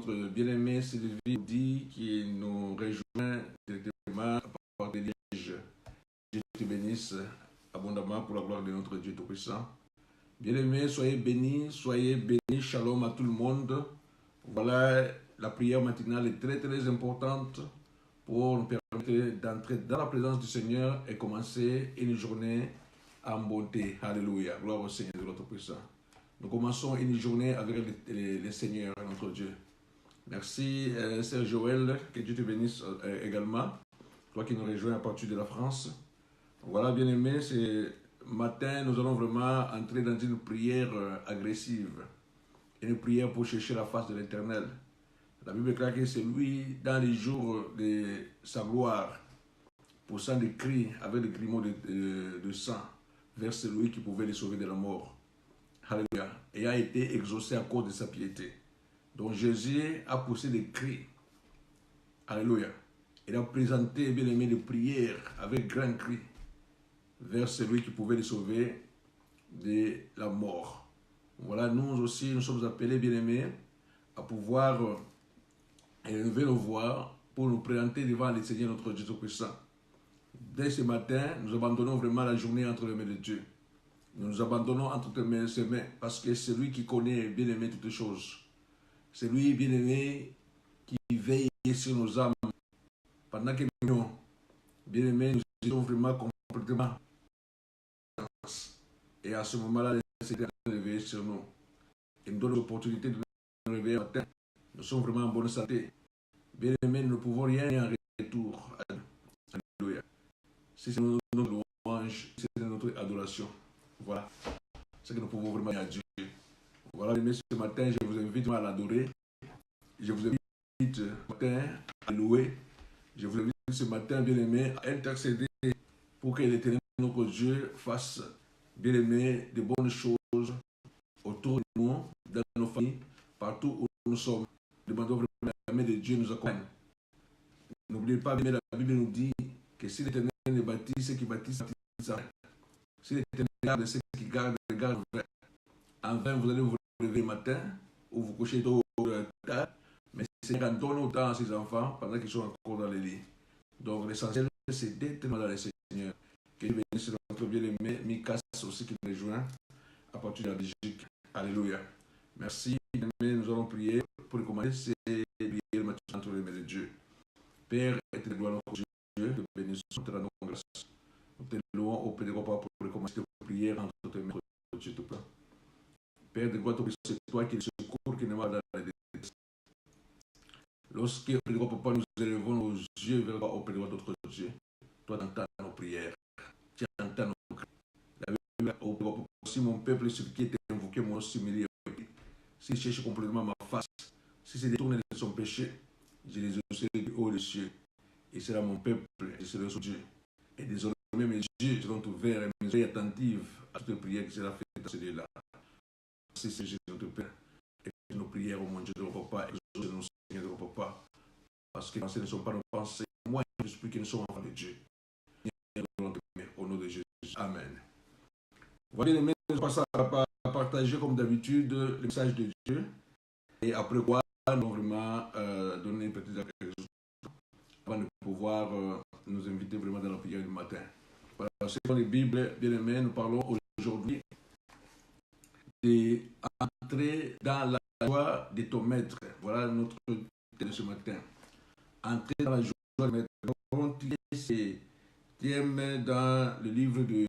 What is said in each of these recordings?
notre bien-aimé Sylvie dit qui nous rejoint directement par des Liège. Dieu te bénisse abondamment pour la gloire de notre Dieu Tout-Puissant. Bien-aimés, soyez bénis, shalom à tout le monde. Voilà, la prière matinale est très très importante pour nous permettre d'entrer dans la présence du Seigneur et commencer une journée en bonté. Alléluia, gloire au Seigneur de notre puissant. Nous commençons une journée avec le Seigneur, notre Dieu. Merci, Sœur Joël, que Dieu te bénisse également, toi qui nous rejoins à partir de la France. Voilà, bien-aimés, ce matin, nous allons vraiment entrer dans une prière agressive, une prière pour chercher la face de l'Éternel. La Bible déclare que c'est lui, dans les jours de sa gloire, poussant des cris avec des grumeaux de sang vers celui qui pouvait les sauver de la mort. Alléluia. Et a été exaucé à cause de sa piété. Donc Jésus a poussé des cris. Alléluia. Il a présenté, bien aimé, des prières avec grand cri vers celui qui pouvait les sauver de la mort. Voilà, nous aussi, nous sommes appelés, bien aimés, à pouvoir élever nos voix pour nous présenter devant le Seigneur notre Dieu Tout-Puissant. Dès ce matin, nous abandonnons vraiment la journée entre les mains de Dieu. Nous nous abandonnons entre ses mains parce que c'est lui qui connaît, bien aimé, toutes choses. C'est lui, bien aimé, qui veille sur nos âmes. Pendant que nous, bien aimé, nous étions vraiment complètement. Et à ce moment-là, le Seigneur est réveillé sur nous. Il nous donne l'opportunité de nous réveiller matin. Nous sommes vraiment en bonne santé. Bien aimé, nous ne pouvons rien en retour. Alléluia. Si c'est notre louange, c'est notre adoration. Voilà. C'est que nous pouvons vraiment à Dieu. Voilà, bien aimé, ce matin, je vous invite à l'adorer. Je vous invite ce matin à louer. Je vous invite ce matin, bien aimé, à intercéder pour que l'Éternel, notre Dieu, fasse, bien aimé, de bonnes choses autour de nous, dans nos familles, partout où nous sommes. Demandons vraiment la main de Dieu nous accompagne. N'oubliez pas, bien aimé, la Bible nous dit que si l'Éternel ne bâtit, ceux qui bâtissent, si l'Éternel garde, ceux qui gardent, regardent vrai. En vain, vous allez vous lever le matin ou vous coucher tôt tard, mais c'est quand donne autant à ses enfants pendant qu'ils sont encore dans les lits. Donc l'essentiel, c'est d'être dans le Seigneur. Que Dieu bénisse notre bien-aimé, Mikas aussi qui nous rejoint à partir de la Belgique. Alléluia. Merci, bien-aimé, nous allons prier pour commencer ces prières maintenant entre les mains de Dieu. Père, éternel, gloire notre Dieu, te bénissons, te rendons grâce. Nous te louons auprès de papa pour commencer cette prière entre tes mains, Dieu tout plein. Père de gloire, c'est toi qui es le secours qui nous va dans la détresse. Lorsque, auprès de papa, nous élevons nos yeux vers auprès de notre Dieu, toi tu entends nos prières, tu entends nos cris. La Bible, auprès de papa, si mon peuple, ce qui est invoqué, mon s'humilie, s'il cherche complètement ma face, si c'est détourné de son péché, je les exaucerai du haut des cieux. Et c'est là mon peuple, je serai son Dieu. Et désormais, mes yeux seront ouverts et mes oreilles attentives à toute prière qui sera faite à ce lieu-là. C'est Jésus notre Père. Et nos prières, oh mon Dieu, de nos papas, exauce-nous, Seigneur, de nos papas. Parce que les pensées ne sont pas nos pensées. Moi, je suis plus que nous sommes enfants de Dieu. Au nom de Jésus. Amen. Voilà, bien aimés, nous passons à partager comme d'habitude le message de Dieu. Et après quoi, nous allons vraiment donner une petite exhortation avant de pouvoir nous inviter vraiment dans la prière du matin. Voilà, c'est dans les Bibles, bien aimés, nous parlons aujourd'hui d'entrer dans la joie de ton maître. Voilà notre thème de ce matin. Entrer dans la joie de ton maître. On thème dans le livre de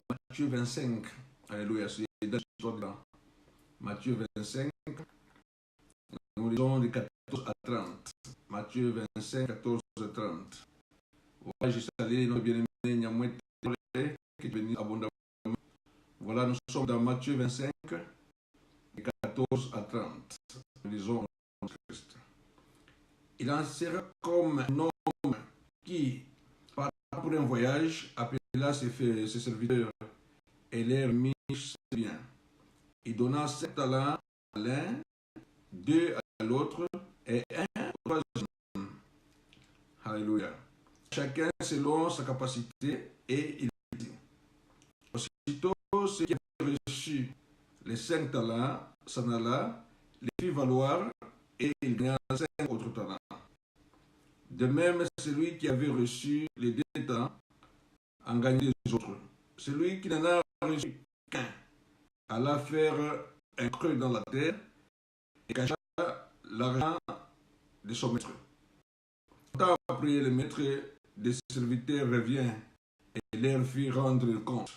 Matthieu 25. Alléluia. C'est dans l'histoire de Matthieu 25. Nous lisons de 14 à 30. Matthieu 25, 14 à 30. Voilà, je salue notre bien-aimé Nyamoué qui est venu abondamment. Voilà, nous sommes dans Matthieu 25, 14 à 30. Nous lisons en Christ. Il en sera comme un homme qui, part pour un voyage, appela ses serviteurs et leur mit ses biens. Il donna 7 talents à l'un, 2 à l'autre et 1 au troisième. Alléluia. Chacun selon sa capacité, et il dit. Aussitôt, ceux qui avaient reçu les 5 talents s'en alla, les fit valoir et il gagna 5 autres talents. De même, celui qui avait reçu les 2 talents en gagnait les autres. Celui qui n'en a reçu qu'un alla faire un creux dans la terre et cacha l'argent de son maître. Longtemps après, le maître des serviteurs revient et leur fit rendre le compte.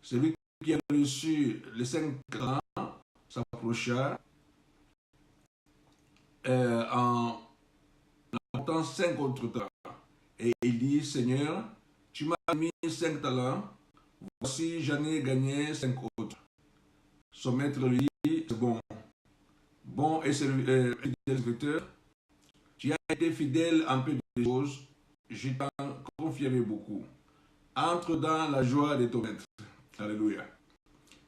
Celui qui a reçu les 5 talents s'approcha en apportant 5 autres talents. Et il dit, Seigneur, tu m'as mis 5 talents, voici j'en ai gagné 5 autres. Son maître lui dit, c'est bon, bon et fidèle serviteur, tu as été fidèle en peu de choses, je t'en confierai beaucoup. Entre dans la joie de ton maître. Alléluia.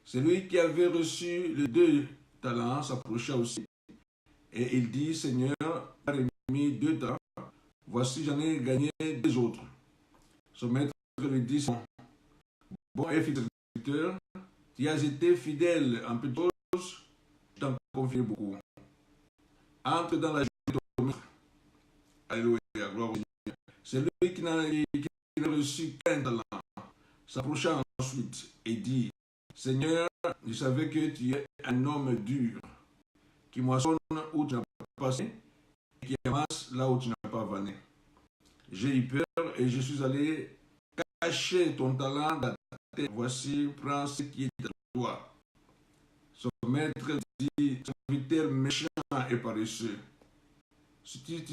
Celui qui avait reçu les 2 talents s'approcha aussi. Et il dit, Seigneur, tu as remis 2 talents, voici j'en ai gagné 2 autres. Son maître lui dit, bon et fidèle serviteur, tu as été fidèle en peu de choses, je t'en confierai beaucoup. Entre dans la joie de ton maître. Alléluia, gloire au Seigneur. Celui qui n'a reçu qu'un talent s'approcha ensuite et dit, Seigneur, je savais que tu es un homme dur, qui moissonne où tu n'as pas semé et qui amasse là où tu n'as pas vanné. J'ai eu peur et je suis allé cacher ton talent dans ta terre. Voici, prends ce qui est à toi. Son maître dit, serviteur méchant et paresseux, si tu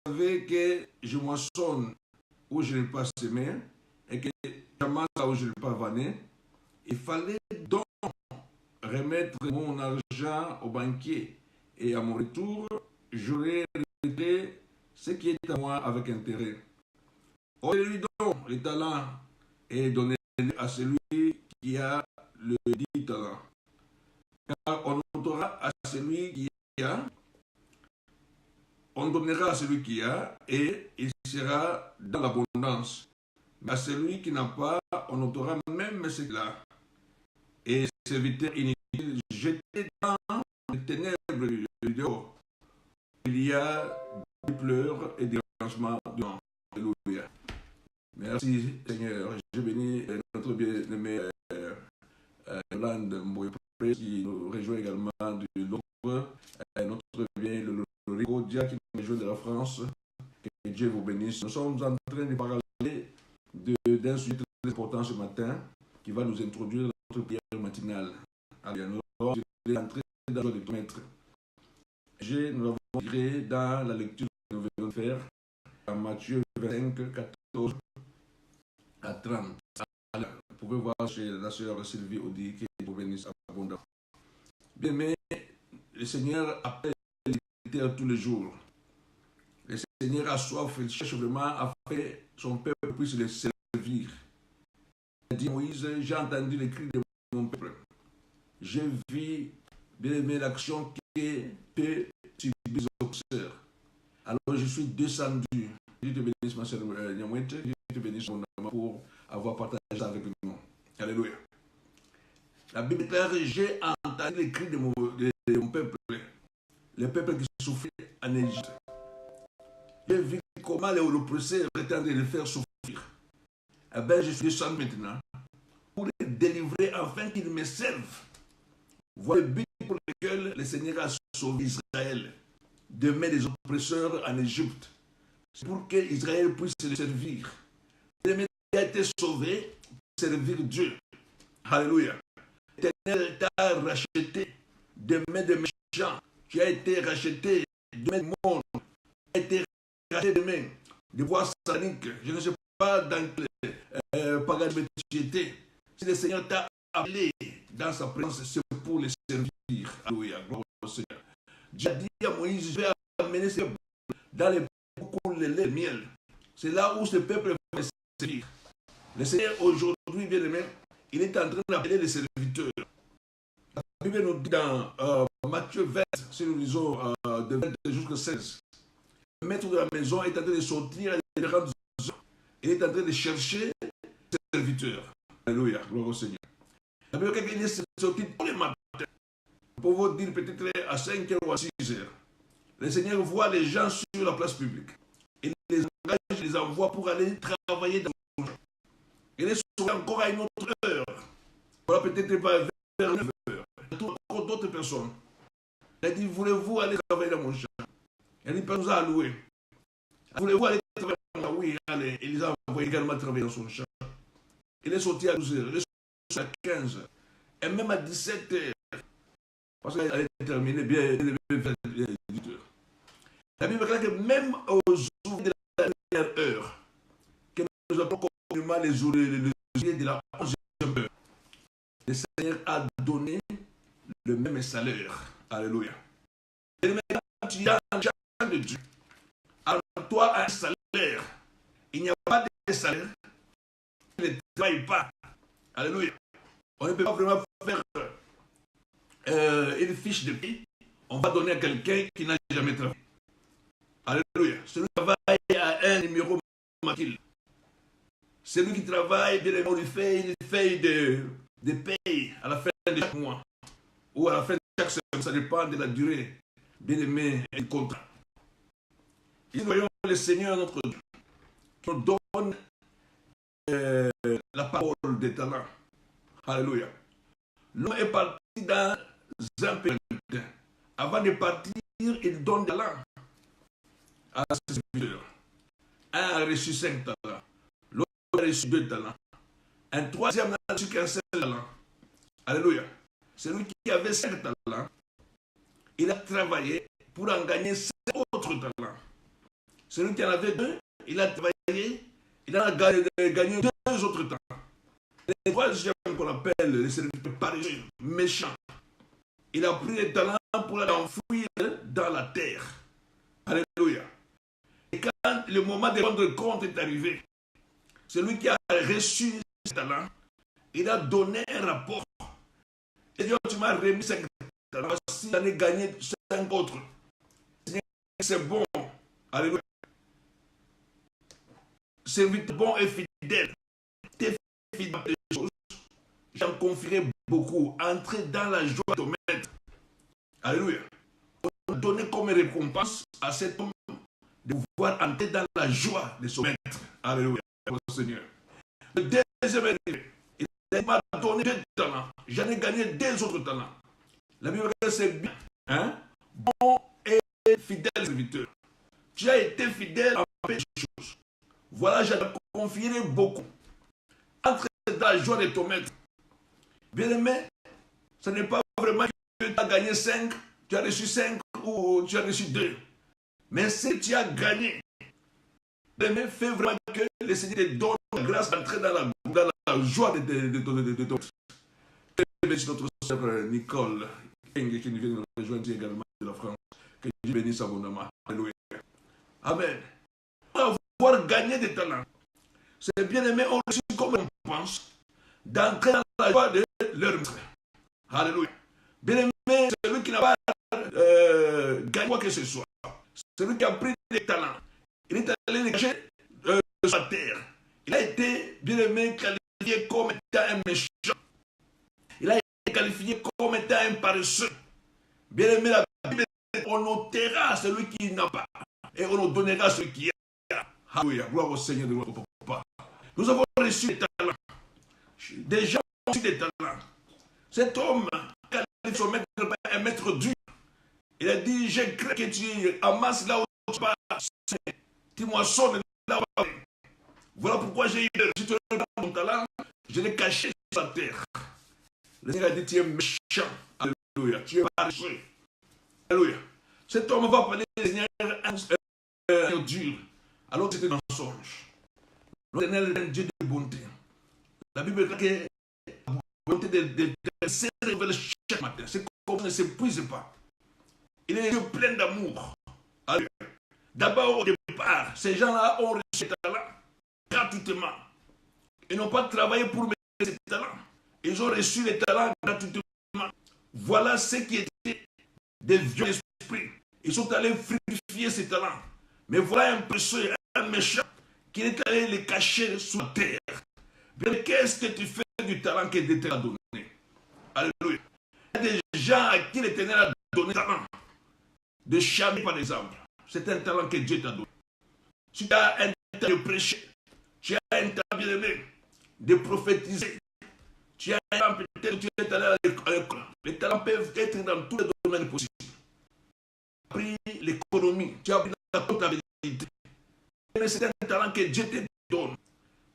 savais que je moissonne où je n'ai pas semé et que j'amasse là où je n'ai pas vanné, il fallait donc remettre mon argent au banquier et à mon retour, j'aurais retiré ce qui est à moi avec intérêt. Donnez-lui donc les talents et donnez-les à celui qui a le 10 talents. Car on donnera à celui qui a, on donnera à celui qui a et il sera dans l'abondance. Mais à celui qui n'a pas, on ôtera même ce qu'il a. Et serviteur inutile, jeté dans les ténèbres du dehors. Il y a des pleurs et des rancements dedans. Alléluia. Merci Seigneur. Je bénis notre bien-aimé Yolande Mboye qui nous rejoint également du Louvre. Notre bien le Rico Dia qui nous rejoint de la France. Que Dieu vous bénisse. Nous sommes en train de parler d'un sujet très important ce matin qui va nous introduire dans notre prière matinale. Alléluia. Nous allons entrer dans le joie de ton maître. Nous l'avons tiré dans la lecture que nous venons de faire en Matthieu 25, 14 à 30. Alors, vous pouvez voir chez la sœur Sylvie Audi qui vous bénisse abondamment. Bien, mais le Seigneur appelle l'Éternel tous les jours. Le Seigneur a soif, il cherche vraiment à faire son peuple puisse le servir. Il a dit Moïse, j'ai entendu les cris de mon peuple. J'ai vu, bien aimé, l'action que tu subis aux sœurs. Alors je suis descendu. Dieu te bénisse, ma sœur Nyamwete. Dieu te bénisse, mon amour, pour avoir partagé ça avec nous. Alléluia. La Bible déclare, j'ai entendu les cris de mon peuple, le peuple qui souffrait en Égypte. J'ai vu comment les oppresseurs prétendaient les faire souffrir. Eh bien, je suis descendu maintenant pour les délivrer afin qu'ils me servent. Voilà le but pour lequel le Seigneur a sauvé Israël de main des oppresseurs en Égypte. C'est pour que Israël puisse le servir. Il a été sauvé pour servir Dieu. Alléluia. L'Éternel t'a racheté de main de méchants. Tu as été racheté de main du monde. Tu as été racheté de main de voix sataniques. Je ne sais pas dans quel paganisme tu étais. Si le Seigneur t'a appelé dans sa présence, c'est pour le servir. Alléluia. Gloire au Seigneur. Dieu a dit à Moïse, je vais amener ce peuple dans les cours de lait et miel. C'est là où ce peuple va le servir. Le Seigneur aujourd'hui, bien aimé, il est en train d'appeler les serviteurs. La Bible nous dit dans Matthieu 20, si nous lisons de 20 jusqu'à 16, le maître de la maison est en train de sortir à différentes heures. Il est en train de chercher ses serviteurs. Alléluia, gloire au Seigneur. La Bible dit qu'il est sorti tous les matins Nous pouvons dire peut-être à 5 heures ou à 6 heures. Le Seigneur voit les gens sur la place publique. Il les engage, il les envoie pour aller travailler dans son champ. Il est sauvé encore à une autre heure. Voilà peut-être pas vers 9 heures. Il y a encore d'autres personnes. Il a dit, voulez-vous aller travailler dans mon champ? Il a dit, personne nous a alloué. Voulez-vous aller travailler dans mon champ? Oui, allez. Il les a envoyés également travailler dans son champ. Il est sorti à 12 heures, il est sorti à 15 heures. Et même à 17 heures. Parce qu'il allait terminer bien 18 heures. La Bible dit que même aux ouvriers de la dernière heure, que nous appelons communément les ouvriers de la 11e heure, le Seigneur a donné le même salaire. Alléluia. Et maintenant, tu as un champ de Dieu. Alors, toi, un salaire. Il n'y a pas de salaire. Tu ne travailles pas. Alléluia. On ne peut pas vraiment faire une fiche de paie. On va donner à quelqu'un qui n'a jamais travaillé. Alléluia. Celui qui travaille à un numéro maquille. Celui qui travaille, bien évidemment, il fait une feuille de paye à la fin de chaque mois. Ou à la fin de chaque semaine, ça dépend de la durée, bien aimé, du contrat. Ici, nous voyons le Seigneur, notre Dieu, qui nous donne la parole des talents. Alléluia. L'homme est parti dans un pays. Avant de partir, il donne des talents à ses serviteurs. Un a reçu 5 talents. L'autre a reçu 2 talents. Un troisième n'a reçu qu'un seul talent. Alléluia. Celui qui avait 5 talents, il a travaillé pour en gagner 5 autres talents. Celui qui en avait 2, il a travaillé, il en a gagné 2 autres talents. Le troisième qu'on appelle le serviteur paresseux, méchant, il a pris les talents pour les enfouir dans la terre. Alléluia. Et quand le moment de rendre compte est arrivé, celui qui a reçu ses talents, il a donné un rapport. Il dit, tu m'as remis 5 talents, voici, j'en ai gagné 5 autres. C'est bon. Alléluia. Serviteur bon et fidèle. T'es fidèle à des choses. J'en confierai beaucoup. Entrez dans la joie de ton maître. Alléluia. On a donné comme récompense à cet homme de pouvoir entrer dans la joie de son maître. Alléluia. Seigneur. Le deuxième arrivé, il m'a donné 2 talents. J'en ai gagné 2 autres talents. La Bible dit c'est bien. Hein? Bon et fidèle serviteur. Tu as été fidèle en peu de choses. Voilà, je te confierai beaucoup. Entre dans la joie de ton maître. Bien aimé, ce n'est pas vraiment que tu as gagné 5, tu as reçu 5 ou tu as reçu 2. Mais si tu as gagné, bien aimé, fais vraiment que le Seigneur te donne la grâce d'entrer dans la joie de ton maître. Merci notre sœur Nicole, qui nous vient de nous rejoindre également de la France. Que Dieu bénisse abondamment. Alléluia. Amen. Avoir gagné des talents, c'est bien aimé, on reçoit comme on pense, d'entrer dans la joie de leur maître. Alléluia. Bien aimé, celui qui n'a pas gagné quoi que ce soit, celui qui a pris des talents, il est allé les cacher sur la terre. Il a été, bien aimé, qualifié comme étant un méchant. Il a été qualifié comme étant un paresseux. Bien aimé, la Bible, on ôtera celui qui n'a pas et on nous donnera celui qui a. Alléluia, gloire au Seigneur de notre papa. Nous avons reçu des talents. Des gens ont reçu des talents. Cet homme, quand il est son maître, un maître dur, il a dit, je crains que tu amasses là où tu passes. Tu moissonnes là où tu passes. Voilà pourquoi j'ai eu peur. Si tu as mon talent, je l'ai caché sur la terre. Le Seigneur a dit, tu es méchant. Alléluia. Tu es paresseux. Alléluia. Cet homme va parler du Seigneur un dur. Alors c'était un mensonge. L'Éternel est un Dieu de bonté. La Bible dit que la bonté de se révèle chaque matin. C'est comme ça ne s'épuise pas. Il est un Dieu plein d'amour. D'abord, au départ, ces gens-là ont reçu ces talents gratuitement. Ils n'ont pas travaillé pour mériter ces talents. Ils ont reçu les talents gratuitement. Voilà ce qui était des vieux esprits. Ils sont allés fructifier ces talents. Mais voilà un pécheur, un méchant, qui est allé les cacher sous la terre. Bien, qu'est-ce que tu fais du talent que Dieu t'a donné? Alléluia. y a des gens à qui l'Éternel a donné un talent de chanter par exemple. C'est un talent que Dieu t'a donné. Si tu as un talent de prêcher, tu as un talent bien aimé de prophétiser, tu as un talent peut-être tu es allé à l'école. Les talents peuvent être dans tous les domaines possibles. Tu as appris l'économie, tu as appris la comptabilité. Mais c'est un talent que Dieu te donne.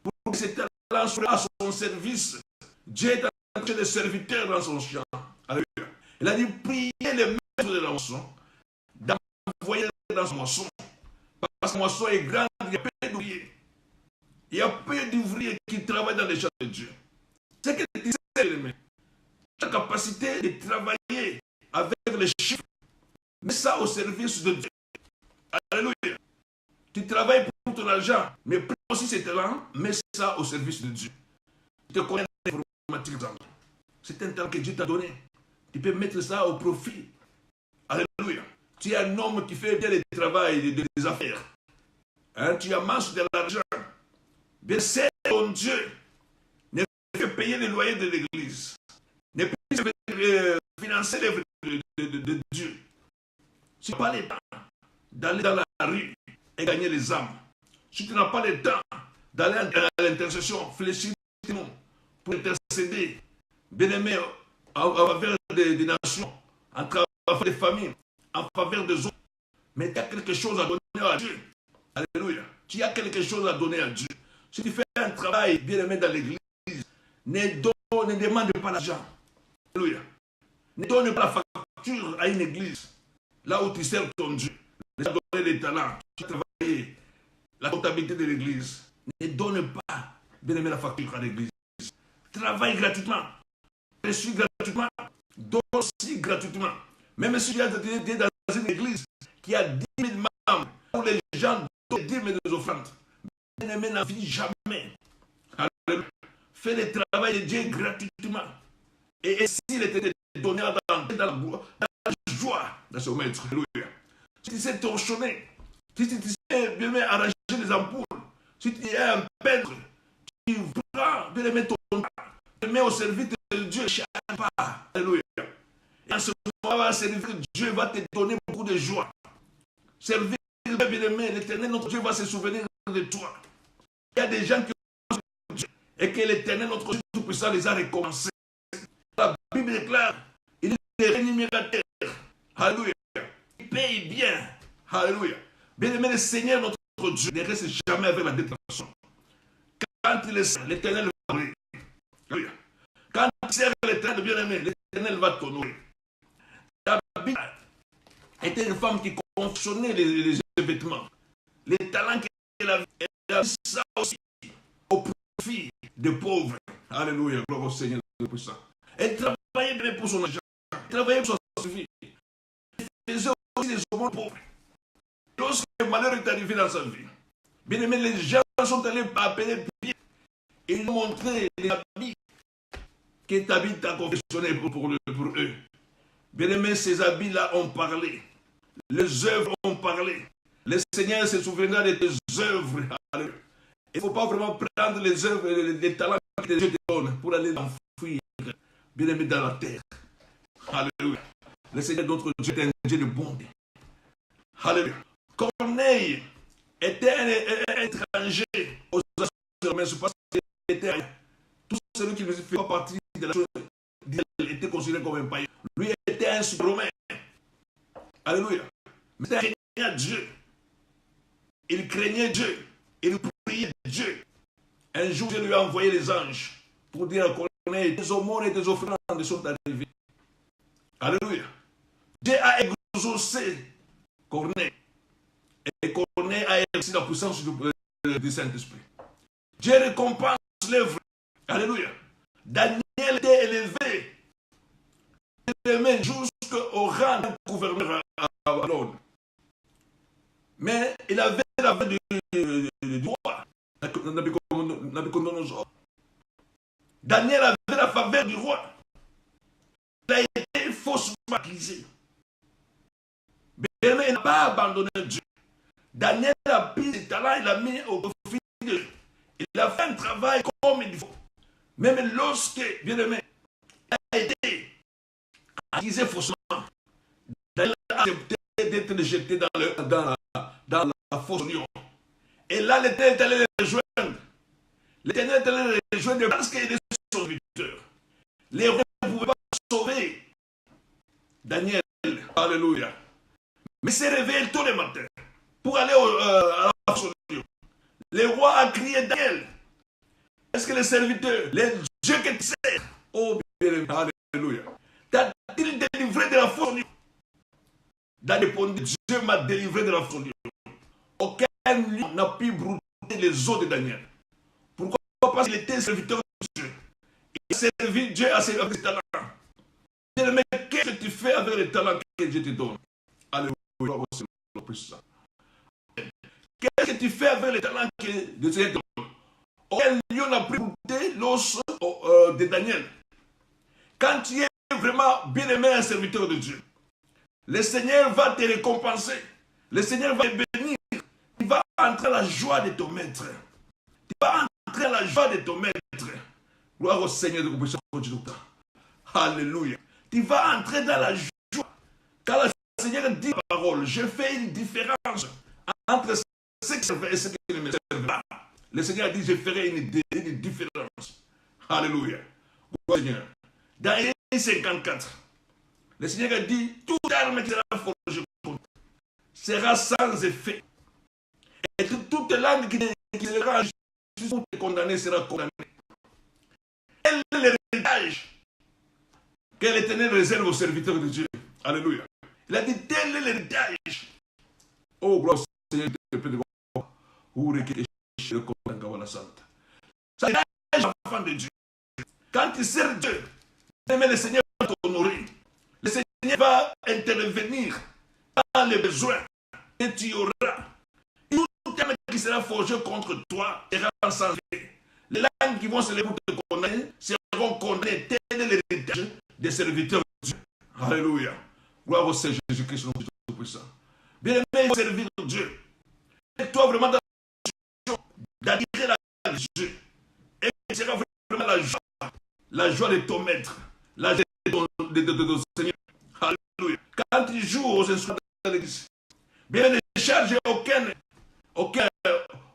Pour que ce talent soit à son service, Dieu est en train de serviteurs dans son champ. Alléluia. Il a dit, priez les maîtres de la moisson, d'envoyer dans son moisson. Parce que la moisson est grande, il y a peu d'ouvriers. Il y a peu d'ouvriers qui travaillent dans les champs de Dieu. C'est que tu sais, la capacité de travailler avec les chiffres, mets ça au service de Dieu. Alléluia. Tu travailles pour ton argent, mais prends aussi ces talents, mets ça au service de Dieu. Tu te connais l'informatique, c'est un talent que Dieu t'a donné. Tu peux mettre ça au profit. Alléluia. Tu es un homme qui fait bien le travail des affaires. Hein, tu amasses de l'argent. Bien, c'est ton Dieu. Ne fait payer les loyers de l'église. Ne peut financer l'œuvre de Dieu. Si tu n'as pas le temps d'aller dans la rue et gagner les âmes, si tu n'as pas le temps d'aller à l'intercession, fléchir pour intercéder, bien aimé, en faveur des nations, en faveur des familles, en faveur des autres, mais tu as quelque chose à donner à Dieu. Alléluia. Tu as quelque chose à donner à Dieu. Si tu fais un travail bien aimé dans l'église, ne demande pas l'argent. Alléluia. Ne donne pas la facture à une église. Là où tu sers ton Dieu. Ne donne les talents. Tu travailles la comptabilité de l'église. Ne donne pas bien aimé la facture à l'église. Travaille gratuitement. Reçois gratuitement. Donne aussi gratuitement. Même si tu es dans une église qui a 10 000 membres, où les gens donnent 10 000 offrandes, bien-aimé n'a vu jamais. Alléluia. Fais le travail de Dieu gratuitement. Et s'il était donné dans la joie de son maître. Alléluia. Si tu sais torchonner, si tu sais bien arranger les ampoules, si tu es un peintre, tu prends bien ton temps, tu mets au service de Dieu chaque pas. Alléluia. Et en ce moment, Dieu va te donner beaucoup de joie. Servir bien-aimé, l'Éternel, notre Dieu, va se souvenir de toi. Il y a des gens qui ont Dieu et que l'Éternel, notre Dieu tout-puissant, les a récompensés. La Bible déclare, il est rémunérateur. Alléluia. Il paye bien. Alléluia. Bien-aimé, le Seigneur, notre Dieu, ne reste jamais avec la détention. Quand il est saint, l'Éternel va t'honorer. Alléluia. Quand tu sers l'Éternel, bien-aimé, l'Éternel va t'honorer. La Bible était une femme qui confectionnait les vêtements. Les talents qu'elle avait, elle a mis ça aussi au profit des pauvres. Alléluia, gloire au Seigneur puissant. Elle travaillait bien pour son argent. Elle travaillait pour son vie. Elle faisait aussi des aumônes pauvres. Lorsque le malheur est arrivé dans sa vie, bien aimé, les gens sont allés appeler Pierre et ils ont montré les habits que David a confectionnés pour eux. Bien aimé, ces habits-là ont parlé. Les œuvres ont parlé. Le Seigneur se souviendra de tes œuvres. Alléluia. Il ne faut pas vraiment prendre les œuvres et les talents que Dieu te donne pour aller l'enfouir, bien aimé, dans la terre. Alléluia. Le Seigneur, notre Dieu, est un Dieu de bonté. Alléluia. Corneille était un étranger aux Romains. Je pense qu'il était tout celui qui ne faisait pas partie de la chose, il était considéré comme un païen. Lui était un romain. Alléluia. Mais il craignait Dieu. Il craignait Dieu. Il priait Dieu. Un jour, Dieu lui a envoyé les anges pour dire à Corneille, tes aumônes et tes offrandes sont arrivées. Alléluia. Dieu a exaucé Corneille. Et Corneille a exercé la puissance du Saint-Esprit. Dieu récompense l'œuvre. Alléluia. Daniel était élevé jusqu'au rang d'un gouverneur à Babylone. Mais il avait la veille du roi, Nabucodonosor. Daniel avait la faveur du roi. Il a été faussement accusé. Mais il n'a pas abandonné Dieu. Daniel a pris ses talents, il a mis au profit de Dieu. Il a fait un travail comme il faut. Même lorsque, bien aimé, il a été disait faussement. Daniel a accepté d'être jeté dans la fosse lion. Et là, l'Éternel est allé les rejoindre. L'Éternel est allé les rejoindre parce qu'il est son serviteur. Les rois ne pouvaient pas sauver Daniel. Alléluia. Mais s'est réveillé tôt le matin pour aller à la fosse lion. Le roi a crié Daniel. Est-ce que les serviteurs, les dieux que tu sers, oh bien, alléluia, t'a-t-il délivré de la fosse lion? Daniel répondit, Dieu m'a délivré de la fosse lion. Aucun lion n'a pu brouter les os de Daniel. Pourquoi? Parce qu'il était serviteur de Dieu. Il a servi Dieu avec ses talents. Mais qu'est-ce que tu fais avec les talents que Dieu te donne? Alléluia. Qu'est-ce que tu fais avec les talents que Dieu te donne? Aucun lion n'a pu brouter l'os de Daniel. Quand tu es vraiment bien aimé un serviteur de Dieu, le Seigneur va te récompenser. Le Seigneur va te bénir. Tu vas entrer à la joie de ton maître. Tu vas entrer à la joie de ton maître. Gloire au Seigneur de compassion. Alléluia. Tu vas entrer dans la joie. Car le Seigneur dit la parole. Je fais une différence entre ce qui servent et ce qui ne me servent pas. Le Seigneur a dit, je ferai une différence. Alléluia. Gloire au Seigneur. Dans Ésaïe 54, le Seigneur a dit, toute arme qui sera forgée contre sera sans effet. Et toute langue qui sera juste condamnée sera condamnée. Quel est l'héritage que l'Éternel réserve aux serviteurs de Dieu? Alléluia. Il a dit, tel est l'héritage. Oh, gloire au Seigneur, ça l'héritage enfant de Dieu. Quand tu sers Dieu, le Seigneur va t'honorer. Le Seigneur va intervenir dans les besoins que tu auras. Tout terme qui sera forgé contre toi sera sans effet. Les langues qui vont se lever pour te condamner seront condamnées. Tel est l'héritage des serviteurs de Dieu. Alléluia. Gloire au Seigneur Jésus-Christ, notre Tout-Puissant. Bien aimé, il faut servir Dieu. Et toi vraiment dans la situation d'attirer la Dieu. Et il sera vraiment la joie de ton maître. La joie de ton Seigneur. Alléluia. Quand tu joues aux instruments de l'église, bien ne charge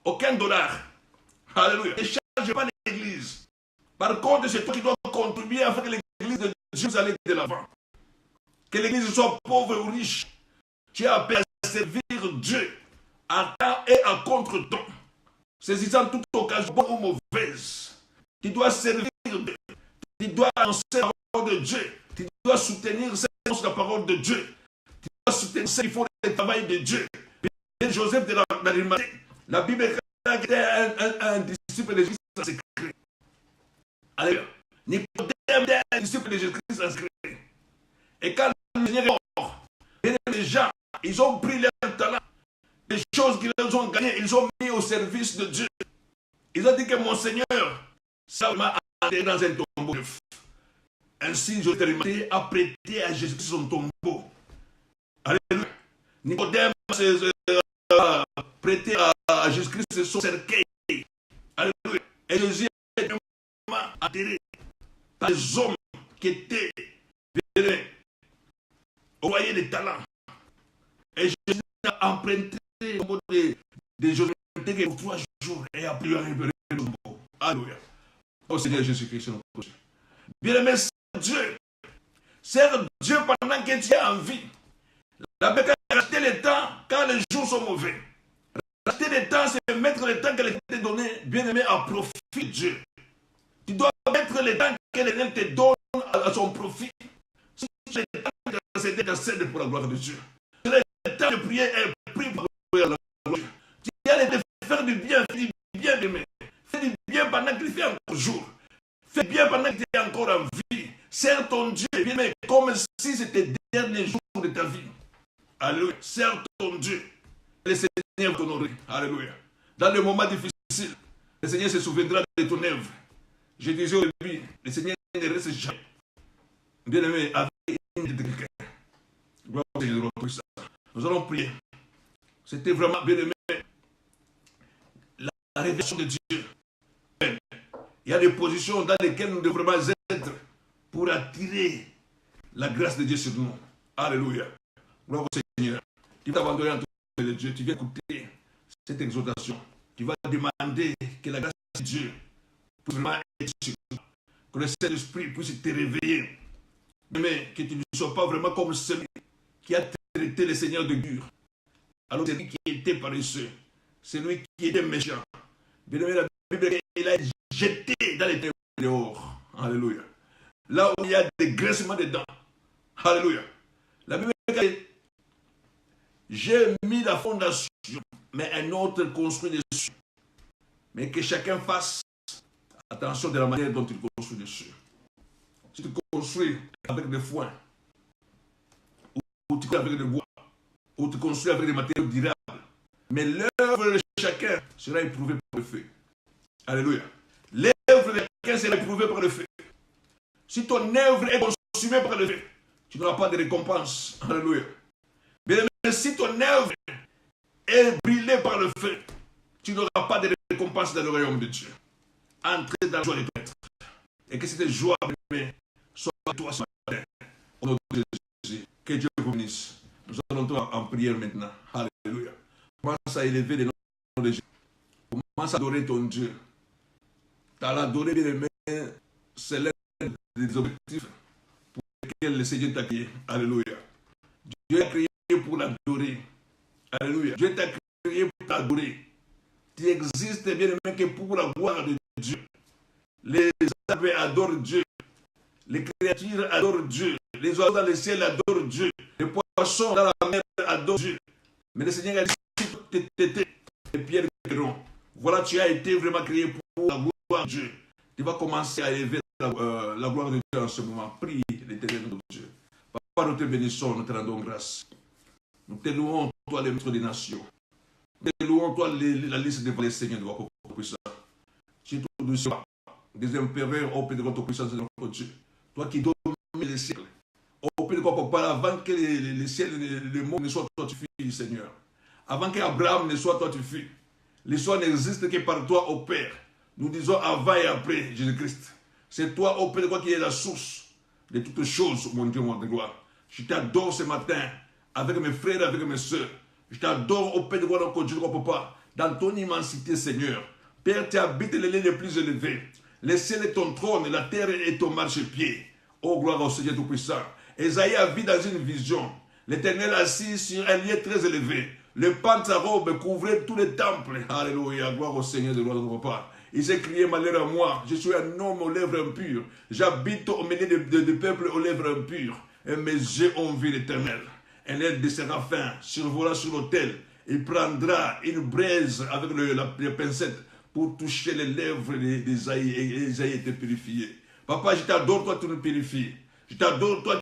aucun dollar. Alléluia. Ne charge pas l'église. Par contre, c'est toi qui dois contribuer afin que l'église de Dieu aille de l'avant. Que l'église soit pauvre ou riche. Tu as appelé à servir Dieu à temps et à contre-temps. Saisissant toute occasion, bonne ou mauvaise. Tu dois servir Dieu. Tu dois annoncer la parole de Dieu. Tu dois soutenir la parole de Dieu. Tu dois soutenir ceux qui font le travail de Dieu. Et Joseph de l'Arimathée, la Bible était un disciple de Jésus en secret. Alléluia. Nicodème était un disciple de Jésus-Christ en secret. Et quand le Seigneur est mort, les gens, ils ont pris leur talent. Les choses qu'ils ont gagnées, ils ont mis au service de Dieu. Ils ont dit que mon Seigneur, ça m'a enterré dans un tombeau neuf. Ainsi, Joseph a prêté à Jésus-Christ son tombeau. Alléluia. Nicodème a prêté à Jésus-Christ son cercueil. Alléluia. Et Jésus est enterré par les hommes qui étaient au royaume des talents. Et Jésus a emprunté le tombeau de Joseph pour 3 jours et a pu récupérer le tombeau. Alléluia. Au Seigneur Jésus-Christ, notre Dieu. Bien-aimé, Dieu, sers Dieu pendant que tu es en vie. La Bible a racheté le temps quand les jours sont mauvais. Racheter le temps, c'est mettre le temps que l'Éternel t'a donné, bien-aimé, à profit de Dieu. Tu dois mettre le temps que l'Éternel te donne à son profit. Si tu as le temps d'intercéder, intercède pour la gloire de Dieu. Si tu as le temps de prier, prie pour la gloire de Dieu. Tu as le temps de faire du bien, fais du bien, bien-aimé. Fais du bien pendant qu'il fait encore jour. Fais bien pendant que tu es encore en vie. Sers ton Dieu, bien aimé, comme si c'était le dernier jour de ta vie. Alléluia. Sers ton Dieu. Et le Seigneur va t'honorer. Alléluia. Dans les moments difficiles, le Seigneur se souviendra de ton œuvre. Je disais au début, le Seigneur ne reste jamais. Bien aimé, avec une de quelqu'un. Gloire au Seigneur. Nous allons prier. C'était vraiment, bien aimé, la révélation de Dieu. Il y a des positions dans lesquelles nous devons être pour attirer la grâce de Dieu sur nous. Alléluia. Gloire au Seigneur. Tu vas t'abandonner entre les mains de Dieu. Tu viens écouter cette exhortation. Tu vas demander que la grâce de Dieu puisse vraiment être sur toi. Que le Saint-Esprit puisse te réveiller. Mais que tu ne sois pas vraiment comme celui qui a traité le Seigneur de dur. Alors c'est lui qui était paresseux. C'est lui qui était méchant. Bien aimé, la Bible, il a jeté dans les ténèbres dehors. Alléluia. Là où il y a des graissements dedans. Alléluia. La Bible dit, j'ai mis la fondation, mais un autre construit dessus. Mais que chacun fasse attention de la manière dont il construit dessus. Si tu construis avec des foins, ou tu construis avec des bois, ou tu construis avec des matériaux durables, mais l'œuvre de chacun sera éprouvée par le feu. Alléluia. L'œuvre de chacun sera éprouvée par le feu. Si ton œuvre est consumée par le feu, tu n'auras pas de récompense. Alléluia. Mais si ton œuvre est brûlée par le feu, tu n'auras pas de récompense dans le royaume de Dieu. Entrez dans la joie de ton être. Et que cette joie, soit toi ce matin. Au nom de Jésus. Que Dieu vous bénisse. Nous allons entrer en prière maintenant. Alléluia. Commence à élever les noms de Jésus. Commence à adorer ton Dieu. Tu as l'adoré, bien aimé, c'est l'un des objectifs pour lesquels le Seigneur t'a créé. Alléluia. Dieu t'a créé pour l'adorer. Alléluia. Dieu t'a créé pour t'adorer. Tu existes, bien aimé, que pour la gloire de Dieu. Les arbres adorent Dieu. Les créatures adorent Dieu. Les oiseaux dans le ciel adorent Dieu. Les poissons dans la mer adorent Dieu. Mais le Seigneur a dit, si tu t'étais, les pierres créeront. Voilà, tu as été vraiment créé pour la gloire de Dieu. Tu vas commencer à élever la gloire de Dieu en ce moment. Prie l'Éternel de Dieu. Papa, nous te bénissons, nous te rendons grâce. Nous te louons, toi, le maître des nations. Nous te louons, toi, la liste devant les seigneurs de votre puissance. Tu es tout douce, des empereurs au pied de votre puissance de notre Dieu. Toi qui domines les siècles. Au pied de quoi, papa, avant que les ciels et le monde ne soient, toi tu fuis, Seigneur. Avant qu'Abraham ne soit, toi tu fuis. L'histoire n'existe que par toi, ô Père. Nous disons avant et après Jésus-Christ. C'est toi, ô Père, de quoi qui est la source de toutes choses, mon Dieu, mon gloire. Je t'adore ce matin, avec mes frères, avec mes soeurs. Je t'adore, ô Père, de quoi, notre Dieu, papa, dans ton immensité, Seigneur. Père, tu habites les lieux les plus élevés. Le ciel est ton trône, la terre est ton marchepied. Oh, gloire au Seigneur Tout-Puissant. Esaïe a vu dans une vision l'Éternel assis sur un lieu très élevé. Le pan de sa robe couvrait tous les temples. Alléluia, gloire au Seigneur de gloire de mon papa. Il s'est crié, malheur à moi, je suis un homme aux lèvres impures. J'habite au milieu de peuples aux lèvres impures. Et mes yeux ont vu l'Éternel. Un aile de séraphins survola sur l'autel. Il prendra une braise avec les pincettes pour toucher les lèvres d'Esaïe. Et Esaïe était purifié. Papa, je t'adore, toi, tu nous purifies. Je t'adore, toi,